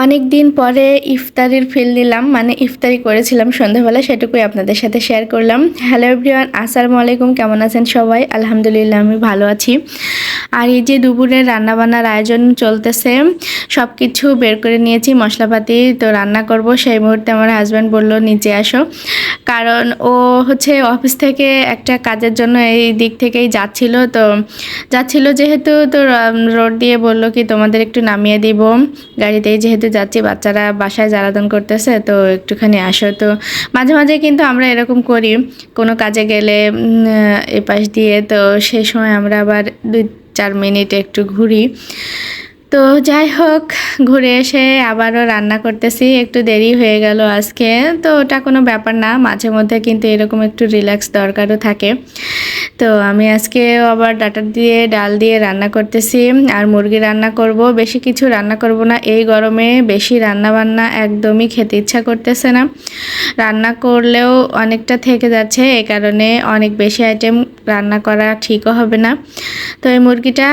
অনেক দিন পরে ইফতারির ফিল দিলাম, মানে ইফতারি করেছিলাম সন্ধ্যাবেলা, সেটুকুই আপনাদের সাথে শেয়ার করলাম। হ্যালো এভরিওয়ান, আসসালামু আলাইকুম। কেমন আছেন সবাই? আলহামদুলিল্লাহ আমি ভালো আছি। আর এই যে দুপুরের রান্নাবান্নার আয়োজন চলতেছে, সব কিছু বের করে নিয়েছি মশলাপাতি, তো রান্না করব। সেই মুহূর্তে আমার হাজব্যান্ড বলল নিচে আসো, কারণ ও হচ্ছে অফিস থেকে একটা কাজের জন্য এই দিক থেকেই যাচ্ছিল যেহেতু, তো রোড দিয়ে বলল কি তোমাদের একটু নামিয়ে দিব, গাড়িতেই যেহেতু যাচ্ছি, বাচ্চারা বাসায় জ্বালাতন করতেছে, তো একটুখানি আসো। তো মাঝে মাঝে কিন্তু আমরা এরকম করি, কোনো কাজে গেলে এপাশ দিয়ে, তো সেই সময় আমরা আবার 2-4 মিনিট একটু ঘুরি। তো যাই হোক, ঘুরে এসে আবারও রান্না করতেছি, একটু দেরি হয়ে গেল আজকে। তো ওটা কোনো ব্যাপার না, মাঝে মধ্যে কিন্তু এরকম একটু রিল্যাক্স দরকারও থাকে। তো আমি আজকে আবার ডাল দিয়ে রান্না করতেছি, আর মুরগি রান্না করব। বেশি কিছু রান্না করব না, এই গরমে বেশি রান্না বান্না একদমই খেতে ইচ্ছা করতেছে না। রান্না করলেও অনেকটা থেকে যাচ্ছে, এই কারণে অনেক বেশি আইটেম রান্না করা ঠিকও হবে না। তো এই মুরগিটা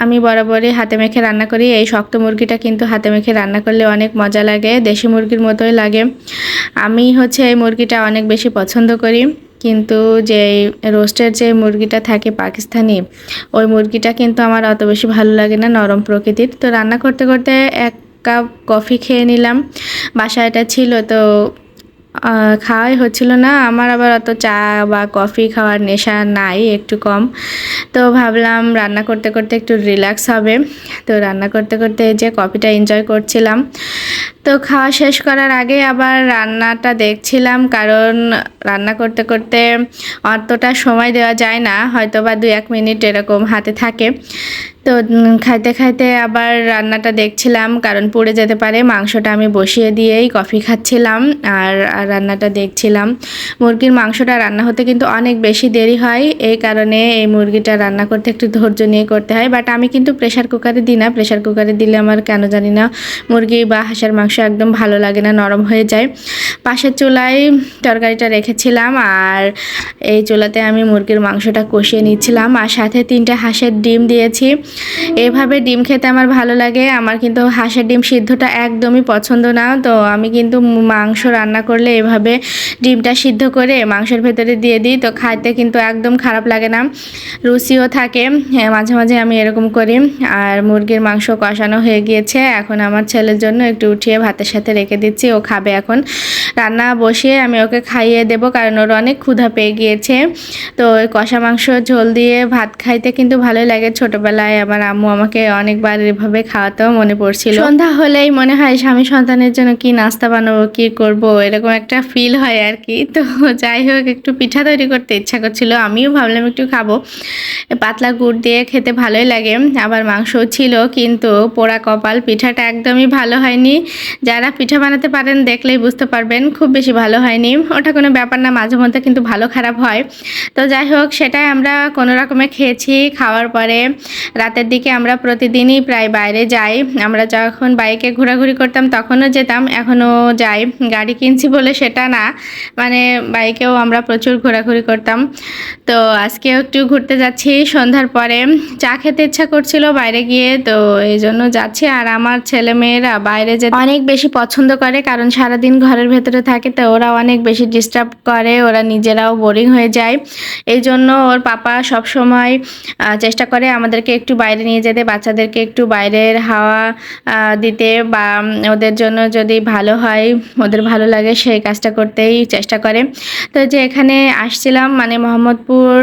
আমি বরাবরই হাতে মেখে রান্না করি। এই শক্ত মুরগিটা কিন্তু হাতে মেখে রান্না করলে অনেক মজা লাগে, দেশি মুরগির মতোই লাগে। আমি হচ্ছে এই মুরগিটা অনেক বেশি পছন্দ করি, কিন্তু যে রোস্টের যে মুরগিটা থাকে পাকিস্তানি, ওই মুরগিটা কিন্তু আমার অত বেশি ভালো লাগে না, নরম প্রকৃতির। তো রান্না করতে করতে 1 কাপ কফি খেয়ে নিলাম, বাসায় এটা ছিল, তো খাওয়াই হচ্ছিল না। আমার আবার অত চা বা কফি খাওয়ার নেশা নাই, একটু কম। তো ভাবলাম রান্না করতে করতে একটু রিল্যাক্স হবে, তো রান্না করতে করতে এই যে কফিটা এনজয় করছিলাম। তো খাওয়া শেষ করার আগে আবার রান্নাটা দেখছিলাম, কারণ রান্না করতে করতে অতটা সময় দেওয়া যায় না, হয়তো বা 2-1 মিনিট এরকম হাতে থাকে। তো খাইতে খাইতে আবার রান্নাটা দেখছিলাম, কারণ পুড়ে যেতে পারে। মাংসটা আমি বসিয়ে দিয়েই কফি খাচ্ছিলাম আর রান্নাটা দেখছিলাম। মুরগির মাংসটা রান্না হতে কিন্তু অনেক বেশি দেরি হয়, এই কারণে এই মুরগিটা রান্না করতে একটু ধৈর্য নিয়ে করতে হয়। বাট আমি কিন্তু প্রেশার কুকারে দিই না, প্রেশার কুকারে দিলে আমার কেন জানি না মুরগি বা হাঁসের মাংস একদম ভালো লাগে না, নরম হয়ে যায়। পাশের চুলায় তরকারিটা রেখেছিলাম, আর এই চুলাতে আমি মুরগির মাংসটা কষিয়ে নিচ্ছিলাম, আর সাথে 3টে হাঁসের ডিম দিয়েছি। এভাবে ডিম খেতে আমার ভালো লাগে। আমার কিন্তু হাঁসের ডিম সিদ্ধটা একদমই পছন্দ না, তো আমি কিন্তু মাংস রান্না করলে এভাবে ডিমটা সিদ্ধ করে মাংসের ভেতরে দিয়ে দিই, তো খাইতে কিন্তু একদম খারাপ লাগে না, রুচিও থাকে। মাঝে মাঝে আমি এরকম করি। আর মুরগির মাংস কষানো হয়ে গিয়েছে, এখন আমার ছেলের জন্য একটু উঠিয়ে ভাতের সাথে রেখে দিচ্ছি, ও খাবে এখন। রান্না বসিয়ে আমি ওকে খাইয়ে দেবো, কারণ ওর অনেক ক্ষুধা পেয়ে গিয়েছে। তো ওই কষা মাংস ঝোল দিয়ে ভাত খাইতে কিন্তু ভালোই লাগে। ছোটোবেলায় আমার আম্মু আমাকে অনেকবার এভাবে খাওয়াতেও মনে পড়ছিল। সন্ধ্যা হলেই মনে হয় স্বামী সন্তানের জন্য কি নাস্তা বানাবো, কি করব, এরকম একটা ফিল হয় আর কি। তো যাই হোক, একটু পিঠা তৈরি করতে ইচ্ছা করছিল, আমিও ভাবলাম একটু খাবো। পাতলা গুড় দিয়ে খেতে ভালোই লাগে, আবার মাংসও ছিল, কিন্তু পোড়া কপাল, পিঠাটা একদমই ভালো হয়নি। যারা পিঠা বানাতে পারেন দেখলেই বুঝতে পারবেন, খুব বেশি ভালো হয়নি। ওটা কোনো ব্যাপার না, মাঝে মধ্যে কিন্তু ভালো খারাপ হয়। তো যাই হোক, সেটাই আমরা কোনো রকমে খেয়েছি। খাওয়ার পরে রাতের দিকে আমরা প্রতিদিনই প্রায় বাইরে যাই। আমরা যখন বাইকে ঘোরাঘুরি করতাম তখনও যেতাম, এখনও যাই। গাড়ি কিনছি বলে সেটা না, মানে বাইকেও আমরা প্রচুর ঘোরাঘুরি করতাম। তো আজকেও একটু ঘুরতে যাচ্ছি সন্ধ্যার পরে, চা খেতে ইচ্ছা করছিল বাইরে গিয়ে, তো এই জন্য যাচ্ছি। আর আমার ছেলে মেয়েরা বাইরে যেতে অনেক বেশি পছন্দ করে, কারণ সারাদিন ঘরের ভেতরে থাকে, তো ওরা অনেক বেশি ডিস্টার্ব করে, ওরা নিজেরাও বোরিং হয়ে যায়। এই জন্য ওর পাপা সব সময় চেষ্টা করে আমাদেরকে একটু বাইরে নিয়ে যেতে, বাচ্চাদেরকে একটু বাইরের হাওয়া দিতে, বা ওদের জন্য যদি ভালো হয়, ওদের ভালো লাগে, সেই কাজটা করতেই চেষ্টা করে। তো যে এখানে আসছিলাম, মানে মোহাম্মদপুর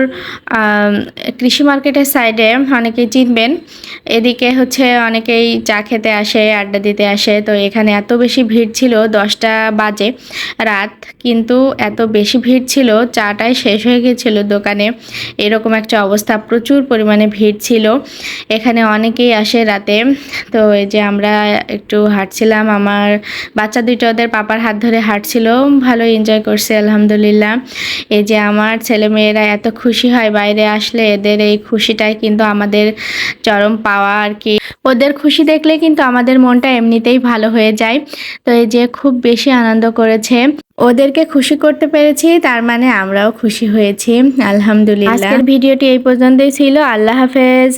কৃষি মার্কেটের সাইডে, অনেকেই চিনবেন, এদিকে হচ্ছে অনেকেই চা খেতে আসে, আড্ডা দিতে আসে। তো এখানে এত বেশি ভিড় ছিল, 10টা বাজে রাত, কিন্তু এত বেশি ভিড় ছিল, চাটাই শেষ হয়ে গেছিলো দোকানে, এরকম একটা অবস্থা, প্রচুর পরিমাণে ভিড় ছিল। এখানে অনেকেই আসে রাতে। তো এই যে আমরা একটু হাঁটছিলাম, আমার বাচ্চা দুটো ওদের পাপার হাত ধরে হাঁটছিল, ভালো এনজয় করছে আলহামদুলিল্লাহ। এই যে আমার ছেলে মেয়েরা এত খুশি হয় বাইরে আসলে, এদের এই খুশিটাই কিন্তু আমাদের চরম পাওয়া আর কি। ওদের খুশি দেখলে কিন্তু আমাদের মনটা এমনিতেই ভালো হয়ে যায়। তো এই যে খুব বেশি আনন্দ করেছে, ওদেরকে খুশি করতে পেরেছি, তার মানে আমরাও খুশি হয়েছি আলহামদুলিল্লাহ। আজকের ভিডিওটি এই পর্যন্তই ছিল। আল্লাহ হাফেজ।